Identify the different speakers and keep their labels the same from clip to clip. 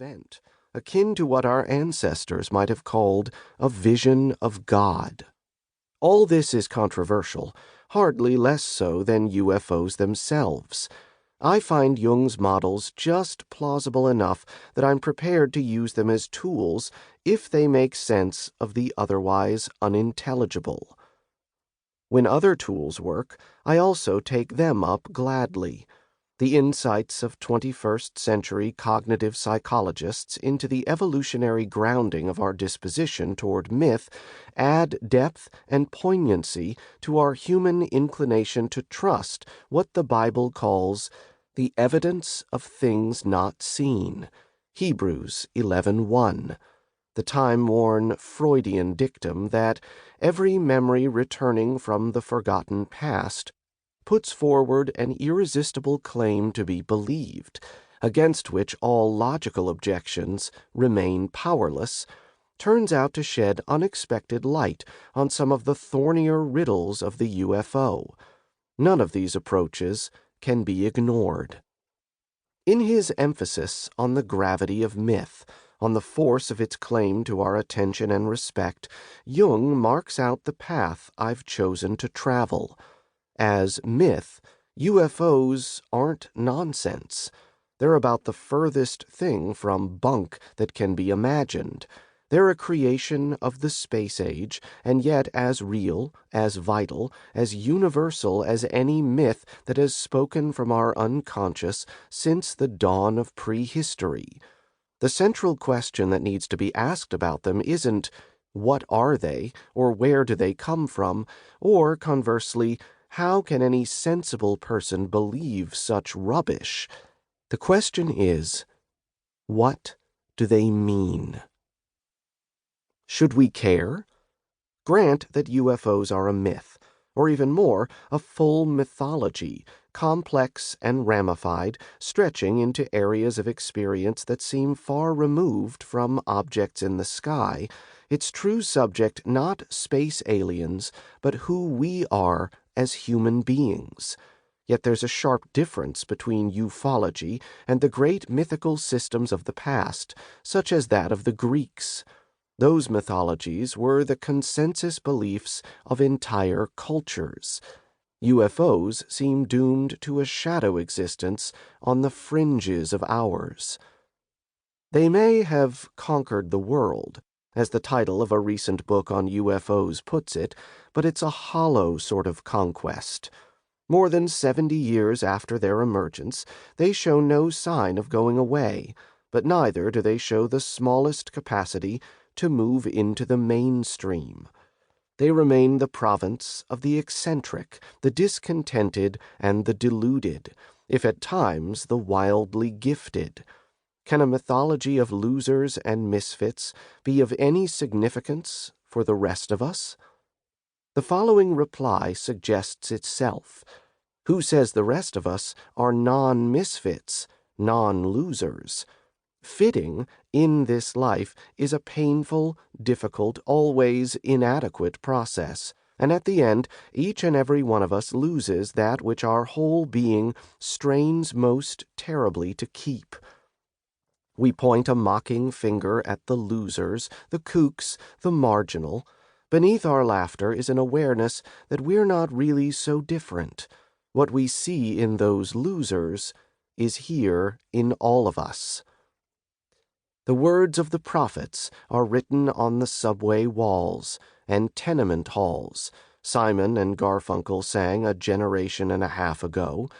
Speaker 1: event, akin to what our ancestors might have called a vision of God. All this is controversial, hardly less so than UFOs themselves. I find Jung's models just plausible enough that I'm prepared to use them as tools if they make sense of the otherwise unintelligible. When other tools work, I also take them up gladly. The insights of 21st century cognitive psychologists into the evolutionary grounding of our disposition toward myth add depth and poignancy to our human inclination to trust what the Bible calls the evidence of things not seen. Hebrews 11:1. The time-worn Freudian dictum that every memory returning from the forgotten past puts forward an irresistible claim to be believed, against which all logical objections remain powerless, turns out to shed unexpected light on some of the thornier riddles of the UFO. None of these approaches can be ignored. In his emphasis on the gravity of myth, on the force of its claim to our attention and respect, Jung marks out the path I've chosen to travel. As myth, UFOs aren't nonsense. They're about the furthest thing from bunk that can be imagined. They're a creation of the space age, and yet as real, as vital, as universal as any myth that has spoken from our unconscious since the dawn of prehistory. The central question that needs to be asked about them isn't, what are they, or where do they come from, or, conversely, how can any sensible person believe such rubbish? The question is, what do they mean? Should we care? Grant that UFOs are a myth, or even more, a full mythology, complex and ramified, stretching into areas of experience that seem far removed from objects in the sky, its true subject not space aliens, but who we are as human beings. Yet there's a sharp difference between ufology and the great mythical systems of the past, such as that of the Greeks. Those mythologies were the consensus beliefs of entire cultures. UFOs seem doomed to a shadow existence on the fringes of ours. They may have conquered the world, as the title of a recent book on UFOs puts it, but it's a hollow sort of conquest. More than 70 years after their emergence, they show no sign of going away, but neither do they show the smallest capacity to move into the mainstream. They remain the province of the eccentric, the discontented, and the deluded, if at times the wildly gifted. Can a mythology of losers and misfits be of any significance for the rest of us? The following reply suggests itself. Who says the rest of us are non-misfits, non-losers? Fitting in this life is a painful, difficult, always inadequate process, and at the end each and every one of us loses that which our whole being strains most terribly to keep. We point a mocking finger at the losers, the kooks, the marginal. Beneath our laughter is an awareness that we're not really so different. What we see in those losers is here in all of us. The words of the prophets are written on the subway walls and tenement halls, Simon and Garfunkel sang a generation and a half ago.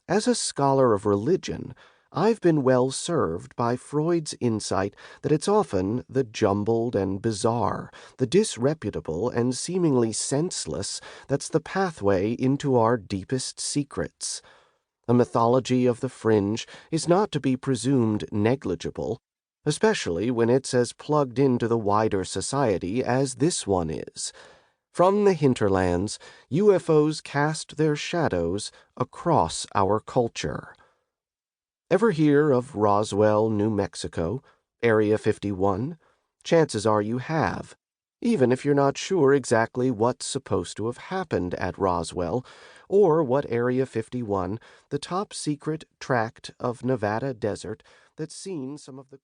Speaker 1: As a scholar of religion, I've been well served by Freud's insight that it's often the jumbled and bizarre, the disreputable and seemingly senseless that's the pathway into our deepest secrets. A mythology of the fringe is not to be presumed negligible, especially when it's as plugged into the wider society as this one is. From the hinterlands, UFOs cast their shadows across our culture. Ever hear of Roswell, New Mexico, Area 51? Chances are you have, even if you're not sure exactly what's supposed to have happened at Roswell, or what Area 51, the top-secret tract of Nevada desert that's seen some of the